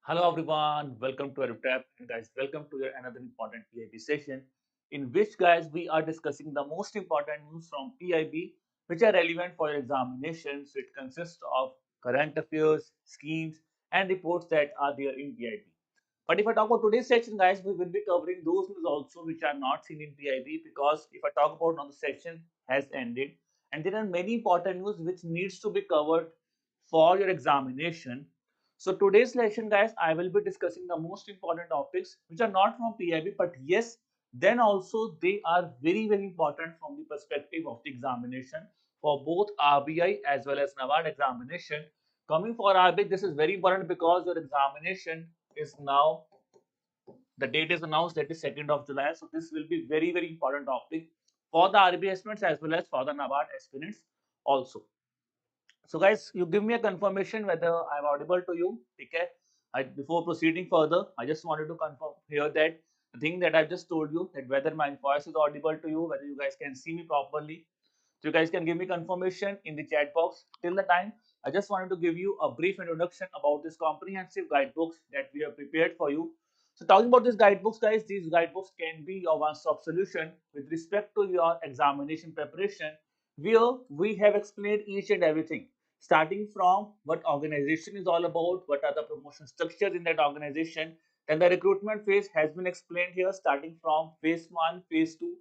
Hello everyone, welcome to RBI and guys, welcome to your another important PIB session in which guys we are discussing the most important news from PIB which are relevant for your examination. So it consists of current affairs, schemes and reports that are there in PIB. But if I talk about today's session guys, we will be covering those news also which are not seen in PIB, because if I talk about now the session has ended and there are many important news which needs to be covered for your examination. So today's lesson guys, I will be discussing the most important topics which are not from PIB, but yes, then also they are very important from the perspective of the examination for both RBI as well as NABARD examination. Coming for RBI, this is very important because your examination is now, the date is announced, that is 2nd of July. So this will be very important topic for the RBI aspirants as well as for the NABARD aspirants also. So guys, you give me a confirmation whether I'm audible to you. Okay. Before proceeding further, I just wanted to confirm here that the thing that I've just told you, that whether my voice is audible to you, whether you guys can see me properly. So you guys can give me confirmation in the chat box. Till the time, I just wanted to give you a brief introduction about this comprehensive guidebooks that we have prepared for you. So talking about these guidebooks, guys, these guidebooks can be your one-stop solution with respect to your examination preparation, where we have explained each and everything, starting from what organization is all about, what are the promotion structures in that organization. Then the recruitment phase has been explained here, starting from phase 1, phase 2,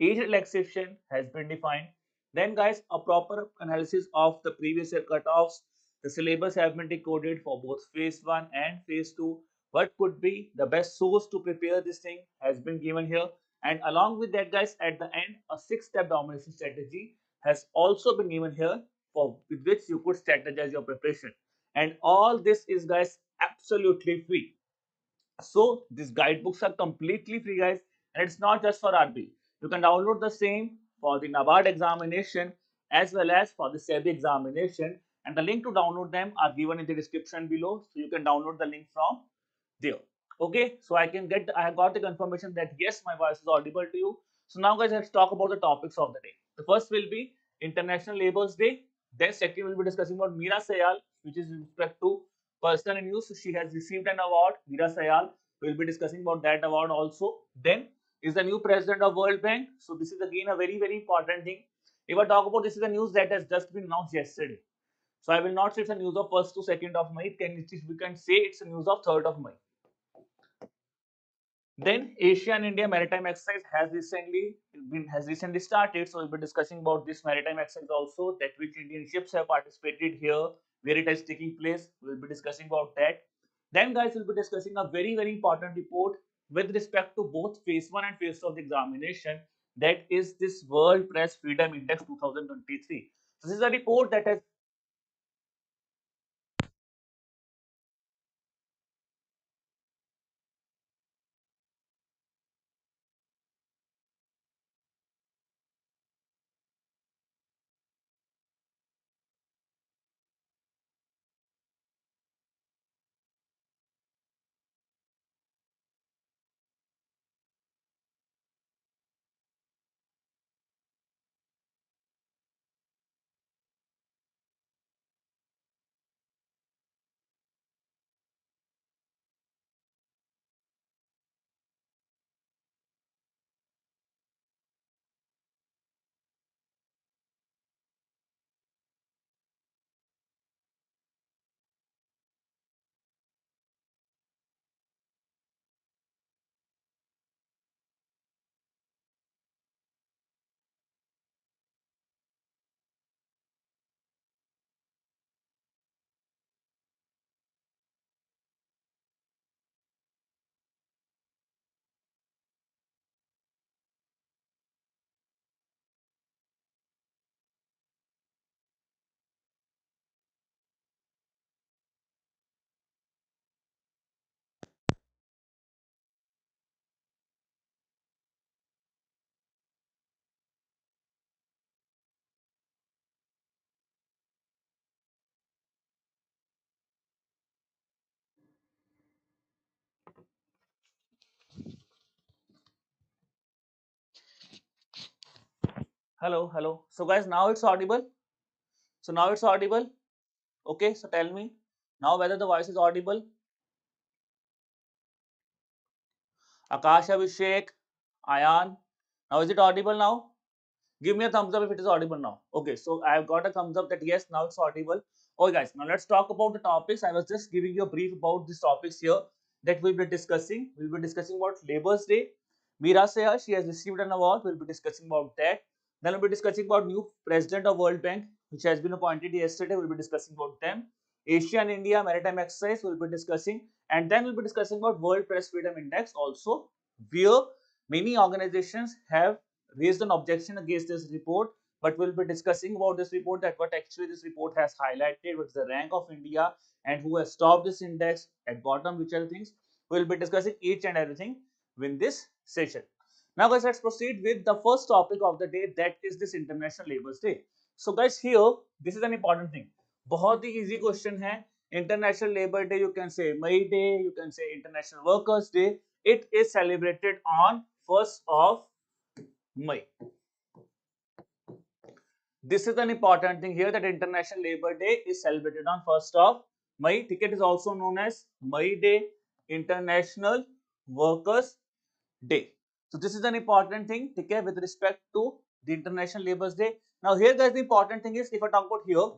age relaxation has been defined. Then guys, a proper analysis of the previous year cutoffs. The syllabus have been decoded for both phase 1 and phase 2. What could be the best source to prepare this thing has been given here. And along with that guys, at the end, a 6-step domination strategy has also been given here, for with which you could strategize your preparation. And all this is guys absolutely free. So these guidebooks are completely free guys, and it's not just for RB. You can download the same for the NABARD examination as well as for the SEBI examination, and the link to download them are given in the description below, so you can download the link from there. Okay, so I have got the confirmation that yes, my voice is audible to you. So now guys, let's talk about the topics of the day. The first will be International Labour's Day. Then second, we'll be discussing about Meera Sayal, which is with respect to person in use. So she has received an award, Meera Sayal. We'll be discussing about that award also. Then is the new president of World Bank. So this is again a very important thing. If I talk about, this is the news that has just been announced yesterday. So I will not say it's a news of 1st to 2nd of May. We can say it's a news of 3rd of May. Then Asia and India maritime exercise has recently started. So we'll be discussing about this maritime exercise also, that which Indian ships have participated here, where it is taking place. We'll be discussing about that. Then guys, we'll be discussing a very important report with respect to both phase 1 and phase 2 of the examination. That is this World Press Freedom Index 2023. So this is a report that has. Hello. So guys, now it's audible. So now it's audible. Okay, so tell me now whether the voice is audible. Akash Abhishek, Ayan. Now is it audible now? Give me a thumbs up if it is audible now. Okay, so I have got a thumbs up that yes, now it's audible. Okay, guys, now let's talk about the topics. I was just giving you a brief about these topics here that we'll be discussing. We'll be discussing about Labour's Day. Meera Seha, she has received an award. We'll be discussing about that. Then we'll be discussing about new president of World Bank, which has been appointed yesterday. We'll be discussing about them. Asia and India maritime exercise we'll be discussing, and then we'll be discussing about World Press Freedom Index also, where many organizations have raised an objection against this report, but we'll be discussing about this report, that what actually this report has highlighted, what's the rank of India and who has stopped this index at bottom, which are the things. We'll be discussing each and everything in this session. Now guys, let's proceed with the first topic of the day, that is this International Labour's Day. So guys, here this is an important thing. बहुत ही easy question है. International Labour Day, you can say May Day, you can say International Workers Day. It is celebrated on 1st of May. This is an important thing here, that International Labour Day is celebrated on 1st of May. It is also known as May Day, International Workers Day. So this is an important thing, okay, with respect to the International Labour Day. Now here guys, the important thing is, if I talk about here,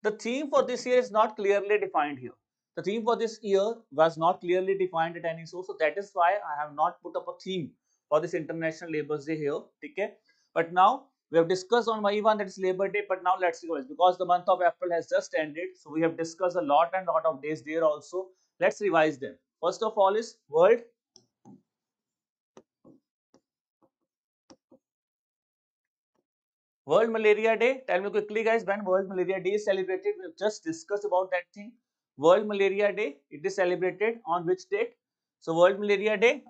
the theme for this year is not clearly defined here. The theme for this year was not clearly defined at any source, so that is why I have not put up a theme for this International Labour Day here, okay. But now we have discussed on May 1, that is Labour Day, but now let's revise, because the month of April has just ended, so we have discussed a lot of days there also. Let's revise them. First of all is World Malaria Day. Tell me quickly guys, when World Malaria Day is celebrated? We have just discussed about that thing. World Malaria Day, it is celebrated on which date? So World Malaria Day,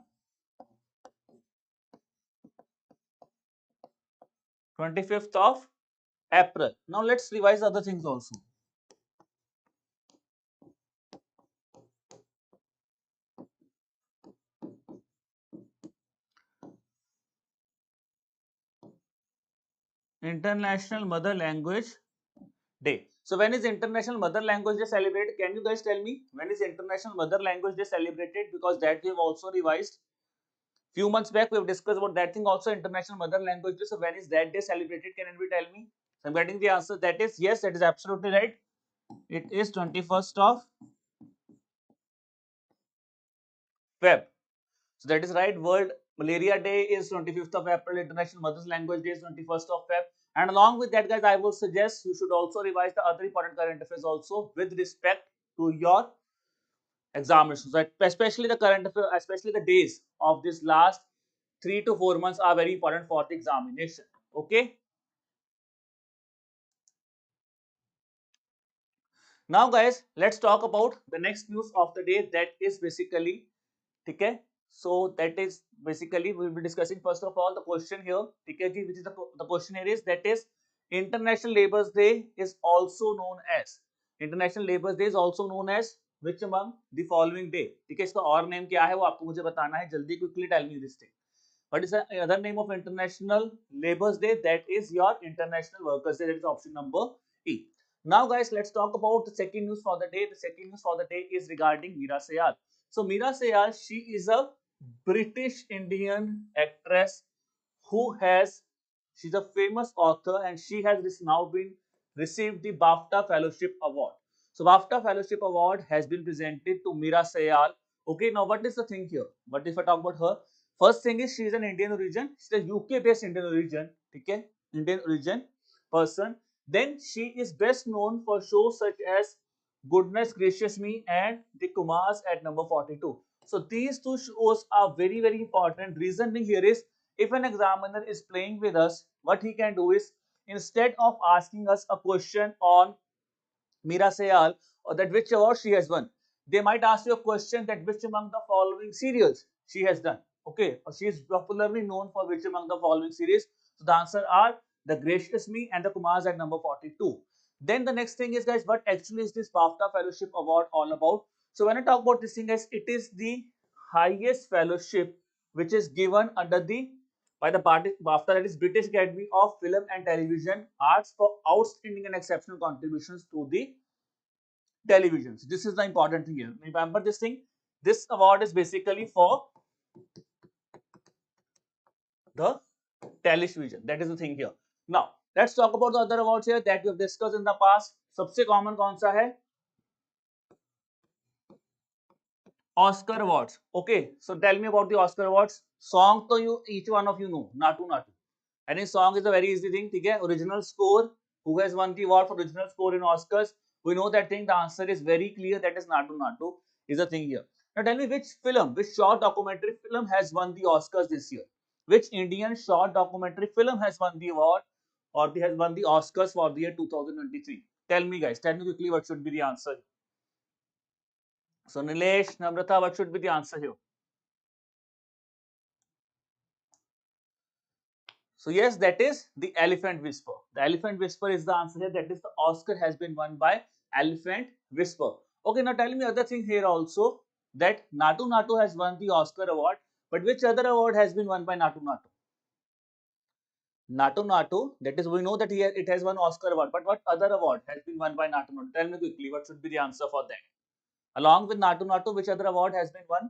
25th of April. Now let's revise other things also. International Mother Language Day. So when is International Mother Language Day celebrated? Can you guys tell me when is International Mother Language Day celebrated? Because that we have also revised. Few months back we have discussed about that thing also, International Mother Language Day. So when is that day celebrated? Can anybody tell me? So I'm getting the answer. That is yes, that is absolutely right. It is 21st of Feb. So that is right. World Malaria Day is 25th of April. International Mother's Language Day is 21st of Feb. And along with that, guys, I would suggest you should also revise the other important current affairs also with respect to your examinations. So especially the current affairs, especially the days of this last 3 to 4 months are very important for the examination. Okay. Now, guys, let's talk about the next news of the day. That is basically, okay. So that is basically we will be discussing first of all the question here, okay, which is the question here is, that is International Labour's Day is also known as, International Labour's Day is also known as which among the following day, ठीक है. इसका और name क्या है वो आपको मुझे बताना है जल्दी, quickly tell me this thing. What is the other name of International Labour's Day? That is your International Workers' Day. That is option number E. Now, guys, let's talk about the second news for the day. The second news for the day is regarding Meera Sehgal. So, Meera Sehgal, she is a British Indian actress who has, she's a famous author, and she has now been received the BAFTA Fellowship Award. So, BAFTA Fellowship Award has been presented to Meera Sehgal. Okay, now what is the thing here? What if I talk about her? First thing is, she is an Indian origin. She's a UK based Indian origin. Okay, Indian origin person. Then she is best known for shows such as Goodness Gracious Me and The Kumars at number 42. So these two shows are very important. Reason being here is, if an examiner is playing with us, what he can do is, instead of asking us a question on Meera Sehgal or that which award she has won, they might ask you a question that which among the following serials she has done. Okay, or she is popularly known for which among the following series. So the answer are The Gracious Me and The Kumars at number 42. Then the next thing is, guys, what actually is this BAFTA Fellowship Award all about? So when I talk about this thing, guys, it is the highest fellowship which is given under the by the party BAFTA, that is British Academy of Film and Television Arts, for outstanding and exceptional contributions to the television. So this is the important thing here. Remember this thing. This award is basically for the television. That is the thing here. Now, let's talk about the other awards here that we have discussed in the past. सबसे common कौन सा है? Oscar awards. Okay, so tell me about the Oscar awards. Song तो you each one of you know, Natu Natu. Any song is a very easy thing. ठीक है? Original score. Who has won the award for original score in Oscars? We know that thing. The answer is very clear. That is Natu Natu. Is the thing here. Now tell me which film, which short documentary film has won the Oscars this year? Which Indian short documentary film has won the award or has won the Oscars for the year 2023? Tell me, guys. Tell me quickly what should be the answer. So Nilesh, Namrata, what should be the answer here? So yes, that is the Elephant Whisper. The Elephant Whisper is the answer here. That is the Oscar has been won by Elephant Whisper. Okay, now tell me other thing here also that Natu Natu has won the Oscar award. But which other award has been won by Natu Natu? Natu Natu, that is we know that here it has won Oscar award. But what other award has been won by Natu Natu? Tell me quickly what should be the answer for that. Along with Natu Natu, which other award has been won?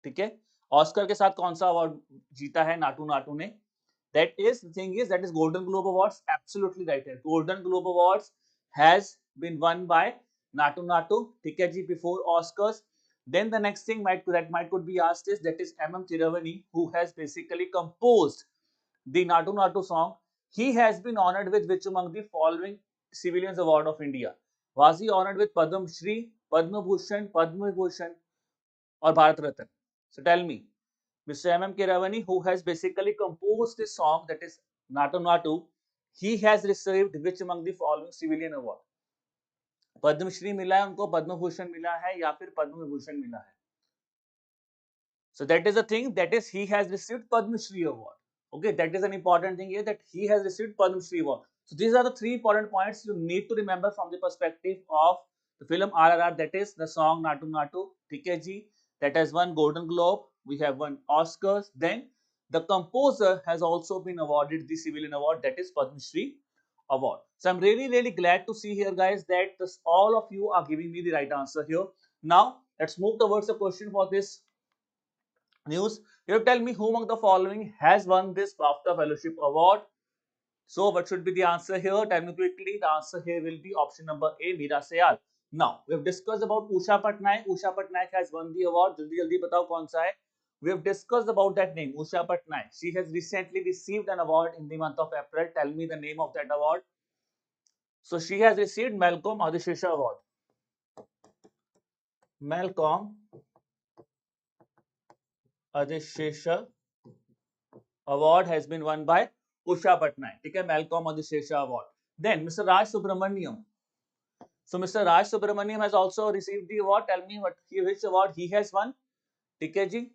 ठीक है Oscar के साथ कौन सा award जीता है नाटू नाटू ने that is the thing is that is Golden Globe Awards. Absolutely right here. Golden Globe Awards has been won by Natu Natu. ठीक है जी before Oscars. Then the next thing might could be asked is that is M.M. Thiravani who has basically composed the Natu Natu song. He has been honored with which among the following civilians award of India? Was he honored with Padma Shri, Padma Bhushan, Padma Bhushan or Bharat Ratna? So tell me, Mr. M.M. Keeravani, who has basically composed this song that is Natu Natu, he has received which among the following civilian award? Padmashri मिला है उनको, पद्म भूषण मिला है या फिर पद्म विभूषण मिला है? So that is the thing, that is he has received Padma Shri award. Okay, that is an important thing here that he has received Padma Shri award. So these are the three important points you need to remember from the perspective of the film RRR, that is the song Natu Natu, TK ji, that has won Golden Globe, we have won Oscars. Then the composer has also been awarded the civilian award, that is Padma Shri award. So I'm really glad to see here guys that all of you are giving me the right answer here. Now let's move towards the question for this news. You tell me who among the following has won this BAFTA Fellowship Award. So what should be the answer here? Tell me quickly. The answer here will be option number A, Meera Sayal. Now we have discussed about Usha Patnaik. Usha Patnaik has won the award. Jaldi batao kaun sa hai. We have discussed about that name, Usha Patnaik. She has recently received an award in the month of April. Tell me the name of that award. So she has received Malcolm Adishesha Award. Malcolm Adishesha award has been won by Usha Patnaik. ठीक है, Malcolm Adishesha award. Then Mr. Raj Subramaniam. So Mr. Raj Subramaniam has also received the award. Tell me which award he has won. ठीक है जी.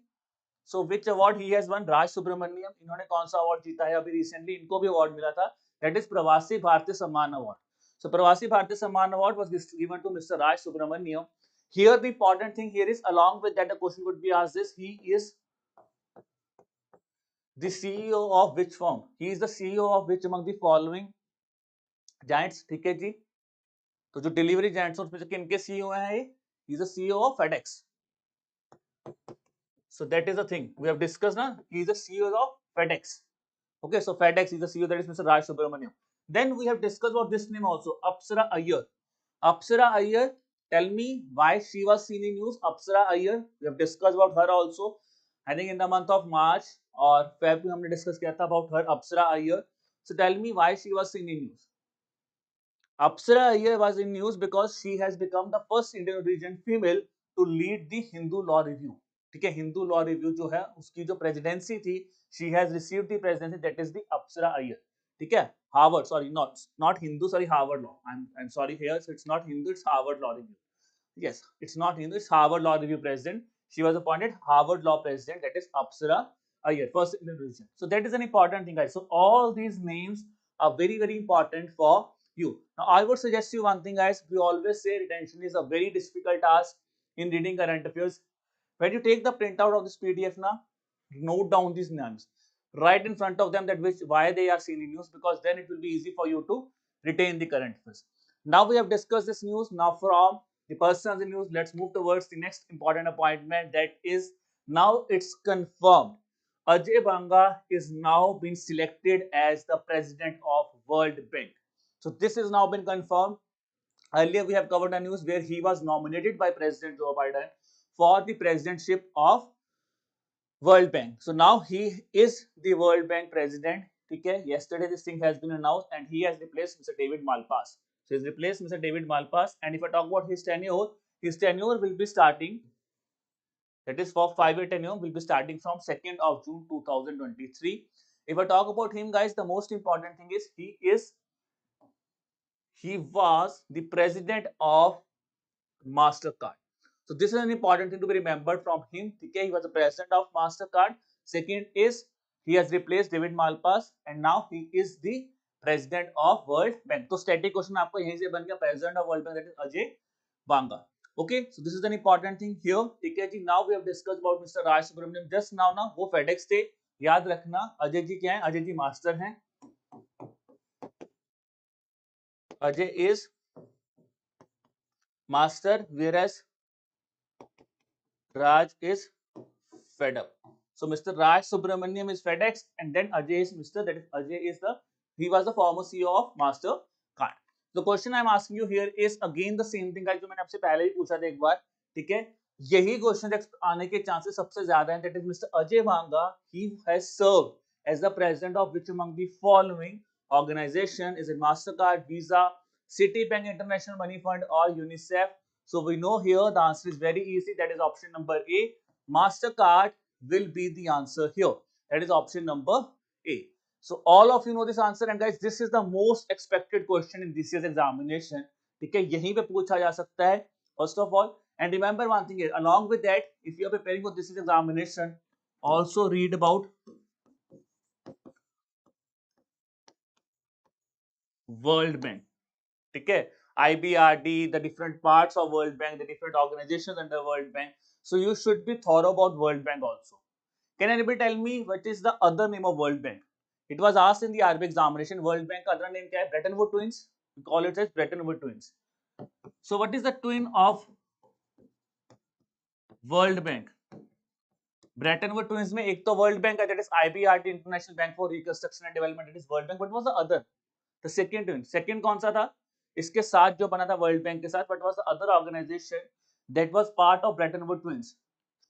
So which award he has won? Raj Subramaniam. इन्होंने कौन सा award जीता है अभी recently? इनको भी award मिला था. That is प्रवासी भारतीय सम्मान award. So प्रवासी भारतीय सम्मान award was given to Mr. Raj Subramaniam. Here the important thing here is along with that the question would be asked is he is the CEO of which firm? He is the CEO of which among the following giants? ठीक है जी. तो जो delivery giants हैं उसमें से किनके CEO हैं ये? He is the CEO of FedEx. So that is the thing we have discussed now. He is the CEO of FedEx. Okay, so FedEx is the CEO, that is Mr. Raj Subramaniam. Then we have discussed about this name also, Apsara Iyer. Apsara Iyer, tell me why she was seen in news. Apsara Iyer, we have discussed about her also. I think in the month of March or Feb we हमने discuss किया था about her, Apsara Iyer. So tell me why she was seen in news. Apsara Iyer was in news because she has become the first Indian origin female to lead the Hindu Law Review. ठीक है, Hindu law review जो है उसकी जो presidency थी, she has received the presidency, that is the Apsara Iyer. ठीक है, Harvard, sorry not Hindu, sorry Harvard law, I am sorry here, so it's not Hindu, it's Harvard law review. Yes, it's not Hindu, it's Harvard Law Review president. She was appointed Harvard Law president, that is Apsara Iyer, first Indian origin. So that is an important thing, guys. So all these names are very important for you. Now I would suggest you one thing, guys. We always say retention is a very difficult task in reading current affairs. When you take the printout of this PDF now, note down these names. Right in front of them that why they are seen in news, because then it will be easy for you to retain the current affairs. Now we have discussed this news. Now from the person of the news. Let's move towards the next important appointment. That is, now it's confirmed. Ajay Banga is now been selected as the president of World Bank. So this has now been confirmed. Earlier, we have covered a news where he was nominated by President Joe Biden for the presidentship of World Bank. So now he is the World Bank president. Okay. Yesterday, this thing has been announced, and he has replaced Mr. David Malpass. So he's replaced Mr. David Malpass. And if I talk about his tenure will be starting. That is for 5-year tenure will be starting from 2nd of June 2023. If I talk about him, guys, the most important thing is he was the president of MasterCard. So this is an important thing to be remembered from him. Okay, he was the president of MasterCard. Second is he has replaced David Malpass, and now he is the president of World Bank. So static question आपको यहीं से बन गया, president of World Bank, that is Ajay Banga. Okay, so this is an important thing here. ठीक है जी. Now we have discussed about Mr. Raj Subramaniam. Just now ना वो FedEx थे. याद रखना अजय जी क्या है? अजय जी मास्टर हैं. Ajay is master, whereas Raj is fed up. So Mr. Raj Subramaniam is FedEx, and then Ajay is Mr. That is Ajay is he was the former CEO of MasterCard. The question I am asking you here is again the same thing guys जो मैंने आपसे पहले ही पूछा था एक बार. ठीक है, यही क्वेश्चन आने के चांसेस सबसे ज्यादा हैं. That is Mr. Ajay Banga. He has served as the president of which among the following organization? Is it MasterCard, Visa, Citibank International Money Fund, or UNICEF? So we know here the answer is very easy. That is option number A. MasterCard will be the answer here. That is option number A. So all of you know this answer, and guys, this is the most expected question in this year's examination. ठीक है, यहीं पे पूछा जा सकता है. First of all, and remember one thing here, along with that, if you are preparing for this year's examination, also read about World Bank. ठीक है, IBRD, the different parts of World Bank, the different organizations under World Bank. So you should be thorough about World Bank also. Can anybody tell me what is the other name of World Bank? It was asked in the RBI examination. World Bank का other name क्या है? Bretton Woods twins. We call it as Bretton Woods twins. So what is the twin of World Bank? Bretton Woods twins में एक तो World Bank है, that is IBRD, International Bank for Reconstruction and Development, that is World Bank. What was the other? The second twin. Second कौन सा था? इसके साथ जो बना था World Bank के साथ. What was the other organization that was part of Bretton Woods twins?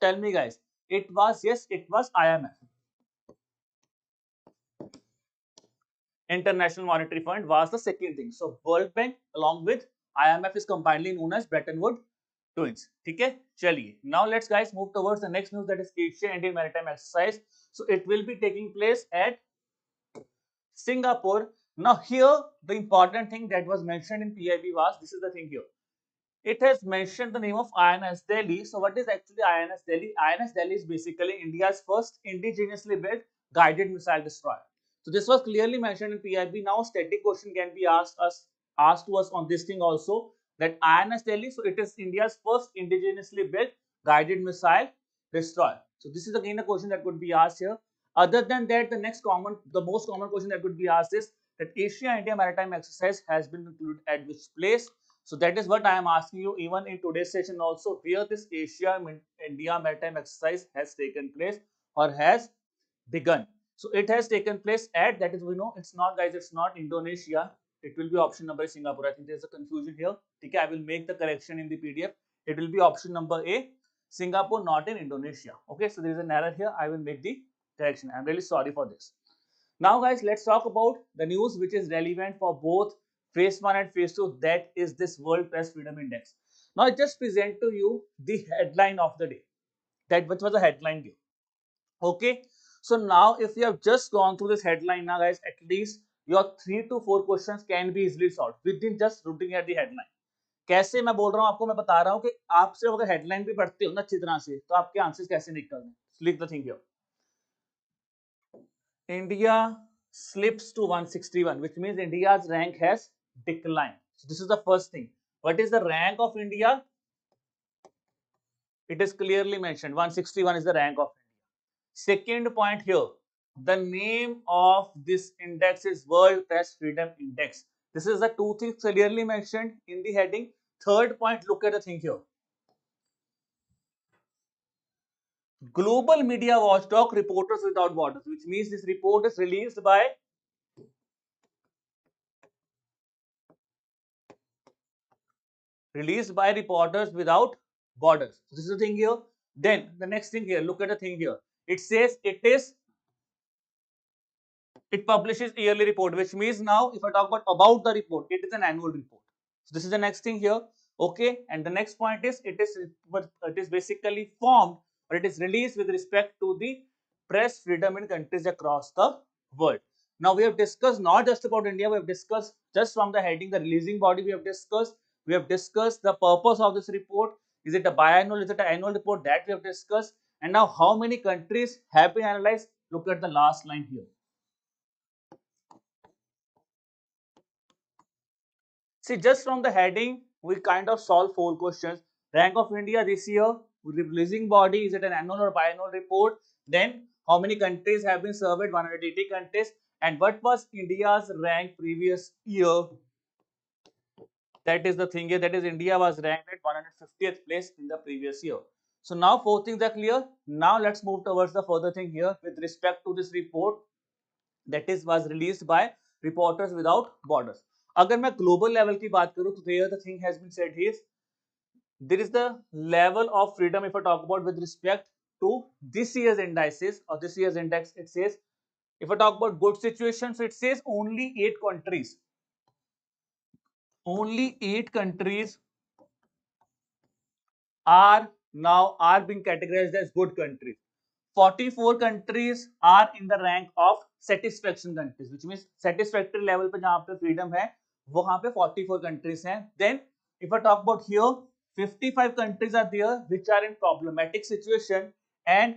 Tell me guys. It was, yes, it was IMF. International Monetary Fund was the second thing. So World Bank along with IMF is combinedly known as Bretton Woods twins. ठीक है, चलिए. Now let's guys move towards the next news, that is Asia Indian Maritime Exercise. So it will be taking place at Singapore. Now here the important thing that was mentioned in PIB was, this is the thing here. It has mentioned the name of INS Delhi. So what is actually INS Delhi? INS Delhi is basically India's first indigenously built guided missile destroyer. So this was clearly mentioned in PIB. Now static question can be asked to us on this thing also, that INS Delhi. So it is India's first indigenously built guided missile destroyer. So this is again a question that could be asked here. Other than that, the most common question that could be asked is that Asia India Maritime Exercise has been concluded at which place? So that is what I am asking you even in today's session also, where this Asia India Maritime Exercise has taken place or has begun. So it has taken place at, that is, we know it's not guys, it's not Indonesia. It will be option number Singapore. I think there is a confusion here. Okay, I will make the correction in the PDF. It will be option number A, Singapore, not in Indonesia. Okay, so there is an error here. I will make the correction. I am really sorry for this. Now guys, let's talk about the news which is relevant for both phase 1 and phase 2, that is this World Press Freedom Index. Now I just present to you the headline of the day, that which was the headline here. Okay, so now if you have just gone through this headline now guys, at least your 3 to 4 questions can be easily solved within just looking at the headline. कैसे मैं बोल रहा हूँ आपको, मैं बता रहा हूँ कि आप सिर्फ अगर हेडलाइन भी पढ़ते हो ना अच्छी तरह से, तो आपके आंसर्स कैसे निकलते हैं. लिख the thing here. India slips to 161, which means India's rank has declined. So this is the first thing. What is the rank of India? It is clearly mentioned. 161 is the rank of India. Second point here. The name of this index is World Press Freedom Index. This is the two things clearly mentioned in the heading. Third point, look at the thing here. Global Media Watchdog Reporters Without Borders, which means this report is released by Reporters Without Borders. So this is the thing here. Then the next thing here, look at the thing here. It says it publishes yearly report, which means now if I talk about the report, it is an annual report. So this is the next thing here. Okay, and the next point is it is basically formed or it is released with respect to the press freedom in countries across the world. Now we have discussed not just about India, we have discussed just from the heading the releasing body, we have discussed the purpose of this report. Is it a biannual, is it an annual report, that we have discussed. And now how many countries have been analyzed? Look at the last line here. See, just from the heading, we kind of solve four questions. Rank of India this year, releasing body, is it an annual or biannual report? Then, how many countries have been surveyed? 180 countries. And what was India's rank previous year? That is the thing here. That is, India was ranked at 150th place in the previous year. So now four things are clear. Now let's move towards the further thing here with respect to this report. That is was released by Reporters Without Borders. अगर मैं global level की बात करूँ तो there the thing has been said is there is the level of freedom if I talk about with respect to this year's indices or this year's index. It says if I talk about good situations, it says only eight countries are being categorized as good countries. 44 countries are in the rank of satisfaction countries, which means satisfactory level पे जहाँ पे freedom है वहाँ पे 44 countries हैं. Then if I talk about here, 55 countries are there which are in problematic situation and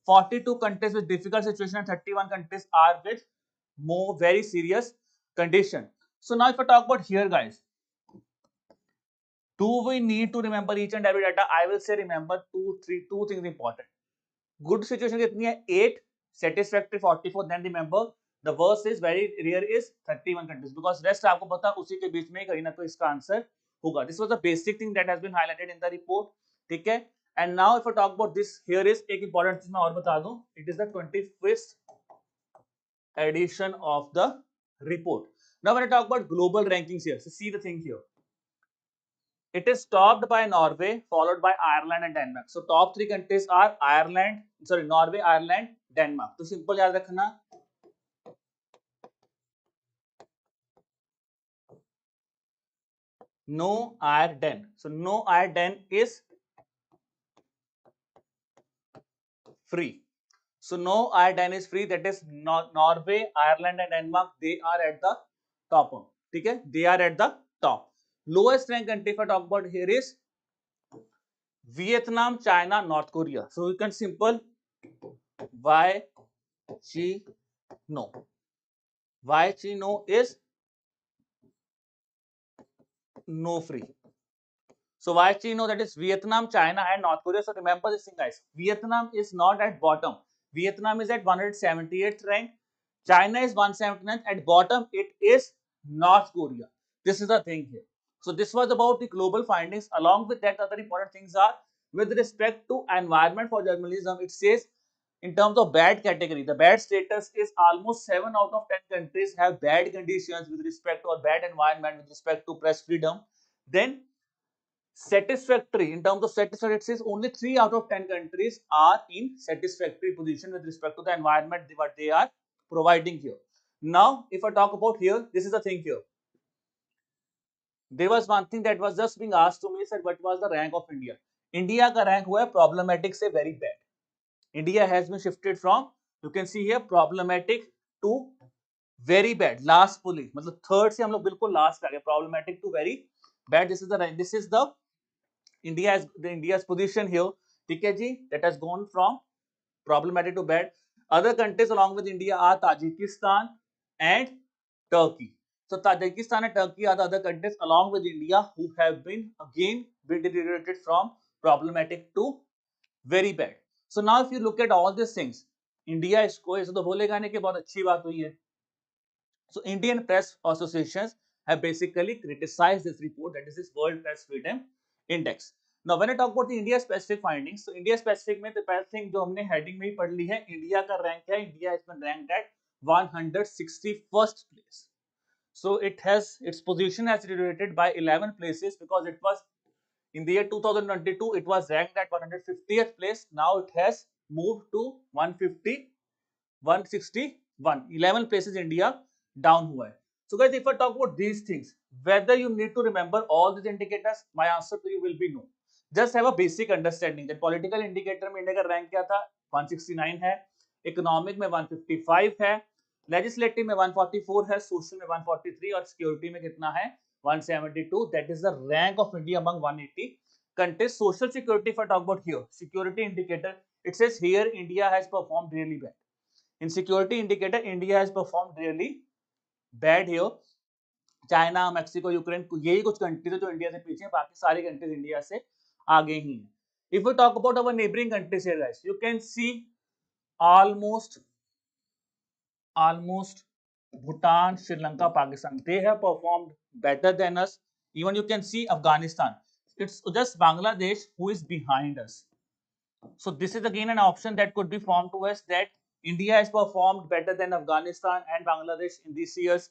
42 countries with difficult situation and 31 countries are with more very serious condition. So now if I talk about here, guys, do we need to remember each and every data? I will say remember two things important. Good situation कितनी है 8, satisfactory 44. Then remember the worst is very rare is 31 countries because rest आपको पता उसी के बीच में कहीं ना कोई इसका आंसर होगा. This was the basic thing that has been highlighted in the report. ठीक है. And now if I talk about this, here is एक important चीज मैं और बता दूं. It is the 25th edition of the report. Now when I talk about global rankings here, so see the thing here. It is topped by Norway, followed by Ireland and Denmark. So top three countries are Norway, Ireland, Denmark. तो simple याद रखना. No Ireland. So no Ireland is free. So no Ireland is free. That is Norway, Ireland, and Denmark. They are at the top. Okay? They are at the top. Lowest ranked country if I talk about here is Vietnam, China, North Korea. So we can simple why she no. Why she no is no free. So why Chino, that is Vietnam, China and North Korea. So remember this thing, guys. Vietnam is not at bottom. Vietnam is at 178th rank. China is 179th. At bottom it is North Korea. This is the thing here. So this was about the global findings. Along with that, other important things are with respect to environment for journalism. It says in terms of bad category, the bad status is almost 7 out of 10 countries have bad conditions with respect to or bad environment with respect to press freedom. Then satisfactory, in terms of satisfactory, it says only 3 out of 10 countries are in satisfactory position with respect to the environment what they are providing here. Now if I talk about here, this is the thing here. There was one thing that was just being asked to me, said what was the rank of India. India का rank हुआ है problematic से very bad. India has been shifted from, you can see here, problematic to very bad. Last fully, मतलब third से हम लोग बिल्कुल last आ गए, problematic to very bad. This is the rank. This is the India's position here. ठीक है जी, that has gone from problematic to bad. Other countries along with India are Tajikistan and Turkey. So Tajikistan and Turkey are the other countries along with India who have been again deteriorated from problematic to very bad. So now if you look at all these things, India इसको ऐसे तो बोलेगा नहीं कि बहुत अच्छी बात हुई है. So Indian Press Associations have basically criticized this report, that is this World Press Freedom Index. Now when I talk about the India specific findings, so India specific में the first thing जो हमने heading में ही पढ़ ली है, India का rank है, India has been ranked at 161st place. So it has, its position has deteriorated by 11 places because it was in the year 2022 it was ranked at 150th place. Now it has moved to 150 161, 11 places India down हुआ है. So guys, if I talk about these things, whether you need to remember all these indicators, my answer to you will be no. Just have a basic understanding that political indicator में India का rank क्या था, 169 है, economic में 155 है, legislative में 144 है, social में 143 और सिक्योरिटी में कितना है, 172. That is the rank of India among 180 countries. Social security, if I talk about here, security indicator, it says here India has performed really bad. In security indicator, India has performed really bad here. China, Mexico, Ukraine, यही कुछ countries है जो India से पीछे हैं, बाकी सारी countries India से आगे ही हैं. If we talk about our neighboring countries here, guys, you can see almost Bhutan, Sri Lanka, Pakistan, they have performed better than us. Even you can see Afghanistan. It's just Bangladesh who is behind us. So this is again an option that could be formed to us, that India has performed better than Afghanistan and Bangladesh in this year's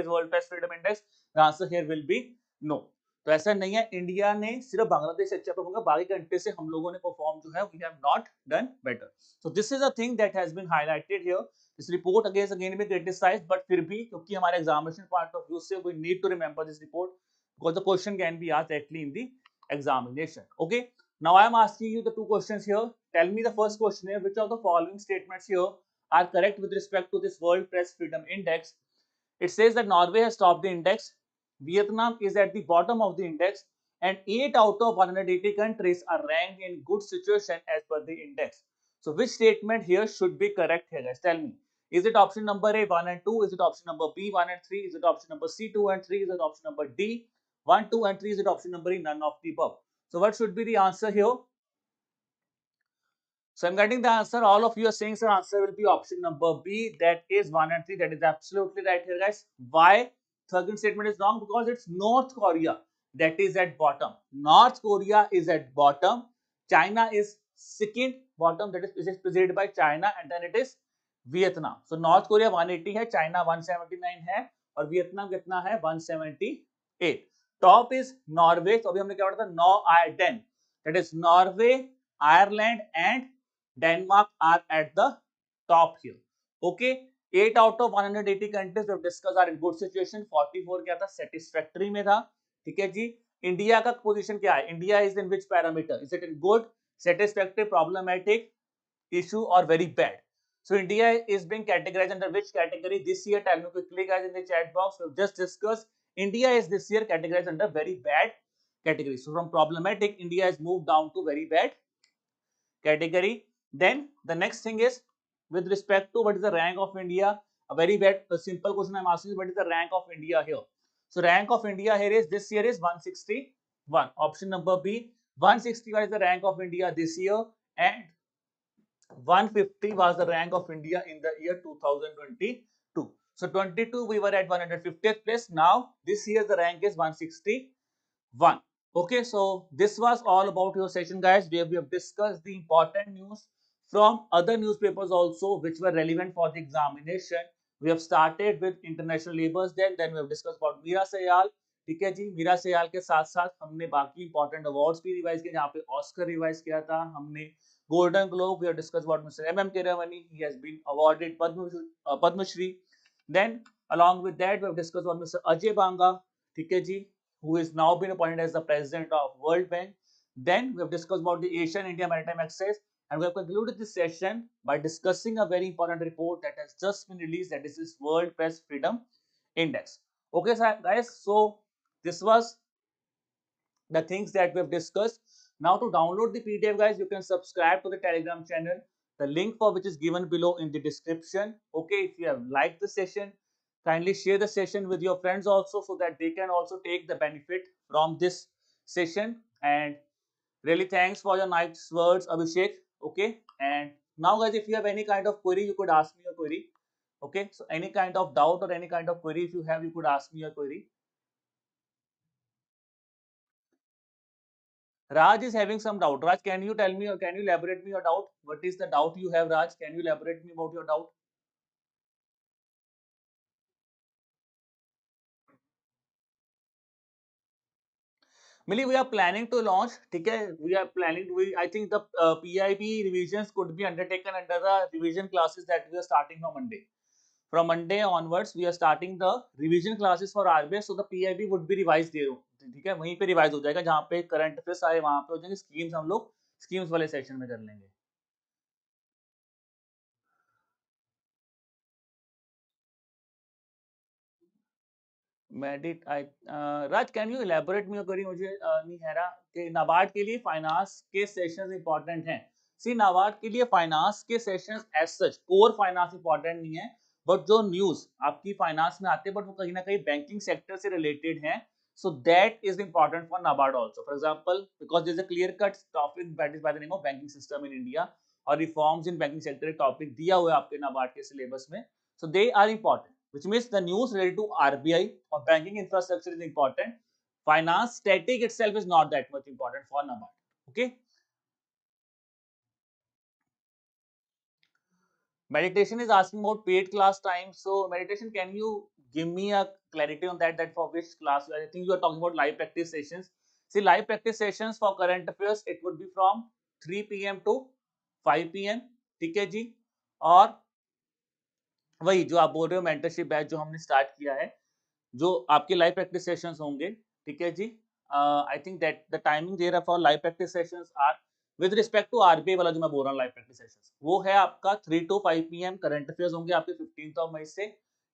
World Press Freedom Index. The answer here will be no. तो ऐसा नहीं है, India ने सिर्फ बांग्लादेश अच्छा perform किया, बाकी country से हम लोगों ने परफॉर्म जो है we have not done better. So this is a thing that has been highlighted here. This report again भी क्रिटिसाइज्ड, बट फिर भी क्योंकि हमारे एग्जामिनेशन पॉइंट ऑफ व्यू से we need to remember this report because the question can be asked directly in the examination. Okay, now I am asking you the two questions here. Tell me the first question here, which of the following statements here are correct with respect to this World Press Freedom Index. It says that Norway has topped the index, Vietnam is at the bottom of the index, and 8 out of 180 countries are ranked in good situation as per the index. So which statement here should be correct here, guys? Tell me. Is it option number A 1 and 2? Is it option number B 1 and 3? Is it option number C 2 and 3? Is it option number D 1, 2 and 3? Is it option number E none of the above? So what should be the answer here? So I'm getting the answer. All of you are saying sir, answer will be option number B. That is 1 and 3. That is absolutely right here, guys. Why? Second statement is wrong because it's North Korea that is at bottom. North Korea is at bottom. China is second bottom. That is preceded by China, and then it is Vietnam. So North Korea 180 है, China 179 है और Vietnam कितना है 178. Top is Norway. तो अभी हमने क्या पढ़ा था, Norden. That is Norway, Ireland and Denmark are at the top here. Okay, 8 out of 180 countries we've discussed are in good situation. 44 क्या था, satisfactory में था. ठीक है जी. इंडिया का पोजीशन क्या है, India is in which parameter, is it in good, satisfactory, problematic, issue or very bad? So India is being categorized under which category this year? Tell me quickly guys in the chat box. We've just discussed India is this year categorized under very bad category. So from problematic, India has moved down to very bad category. Then the next thing is with respect to what is the rank of India. A very bad simple question I'm asking is, what is the rank of India here? So rank of India here is this year is 161. Option number B. 161 is the rank of India this year, and 150 was the rank of India in the year 2022. So 22 we were at 150th place. Now this year the rank is 161. Okay, so this was all about your session, guys, where we have discussed the important news from other newspapers also which were relevant for the examination. We have started with international labors, then we have discussed about Meera Sayal. ठीक है जी, मीरा सयाल के साथ साथ हमने बाकी important awards भी revise किए, जहाँ पे ऑस्कर रिवाइज किया था हमने, golden globe we have discussed about mister M Keeravani, he has been awarded Padmashri. Then along with that we have discussed about Mr. Ajay Banga, ठीक है जी, who is now been appointed as the president of World Bank. Then we have discussed about the Asian India Maritime Access, and we have concluded this session by discussing a very important report that has just been released, that is this World Press Freedom Index. Okay guys, so this was the things that we have discussed. Now to download the PDF, guys, you can subscribe to the Telegram channel, the link for which is given below in the description. Okay, if you have liked the session, kindly share the session with your friends also, so that they can also take the benefit from this session. And really thanks for your nice words, Abhishek. Okay, and now guys, if you have any kind of query, you could ask me a query. Okay, so any kind of doubt or any kind of query if you have, you could ask me your query. Raj is having some doubt. Raj, can you tell me or can you elaborate me your doubt? What is the doubt you have, Raj? Can you elaborate me about your doubt? Millie, we are planning to launch. Okay, we are planning. I think the PIB revisions could be undertaken under the revision classes that we are starting from Monday. From Monday onwards, we are starting the revision classes for RBI. So the PIB would be revised there. ठीक है, वहीं पे revise हो जाएगा जहाँ पे current affairs आए वहाँ पे हो जाएंगे स्कीम्स हम लोग स्कीम्स वाले सेशन में कर लेंगे. मेडिट आई राज कैन यू इलेबोरेट मी करी मुझे नहीं है रहा कि नाबार्ड के लिए फाइनेंस के सेशंस इंपॉर्टेंट हैं. सी नाबार्ड के लिए फाइनेंस के sessions as such core finance important नहीं है बट जो न्यूज आपकी फाइनेंस में आते हैं बट वो कहीं ना कहीं बैंकिंग सेक्टर से रिलेटेड है. So that is important for NABARD also. For example, because there is a clear-cut topic that is by the name of banking system in India और reforms in banking sector एक topic दिया हुआ है आपके NABARD के syllabus में. So they are important, which means the news related to RBI or banking infrastructure is important. Finance static itself is not that much important for NABARD. Okay. Meditation is asking about paid class time. So meditation, can you give me a clarity on that? That for which class? I think you are talking about live practice sessions. See, live practice sessions for current affairs, it would be from 3 p.m. to 5 p.m. ठीक है जी. और वही जो आप बोल रहे हो mentorship batch जो हमने स्टार्ट किया है जो आपके लाइव प्रैक्टिस सेशंस होंगे. ठीक है जी. I think that the timing there for live practice sessions are with respect to RBI वाला जो मैं बोल रहा हूँ लाइव प्रैक्टिस सेशंस वो है आपका 3 to 5 p.m. करंट अफेयर्स होंगे आपके 15 मई से.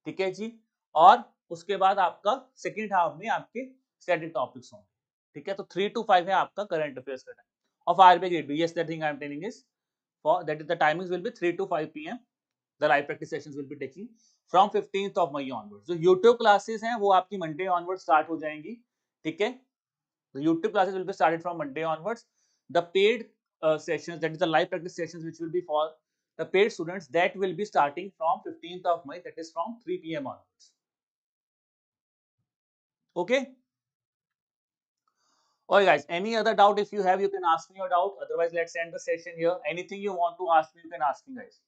ठीक है जी. और उसके बाद आपका सेकेंड हाफ में आपके स्टैटिक टॉपिक्स होंगे. ठीक है, तो 3 to 5 है आपका करंट अफेयर्स का time of RBI grade B. Yes, that thing I am telling is for that is the timings will be 3 to 5 p.m. The live practice sessions will be taking from 15th of May onwards. जो YouTube classes हैं वो आपकी Monday onwards start हो जाएंगी. ठीक है, the YouTube classes will be started from Monday onwards. The paid sessions, that is the live practice sessions, which will be for the paid students, that will be starting from 15th of May, that is from 3 p.m. onwards. Okay. Alright guys, any other doubt if you have, you can ask me your doubt. Otherwise, let's end the session here. Anything you want to ask me, you can ask me guys.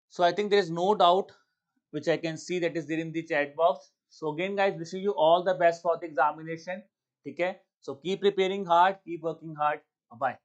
So I think there is no doubt which I can see that is there in the chat box. So again guys, wishing you all the best for the examination. Okay, so keep preparing hard, keep working hard. Bye.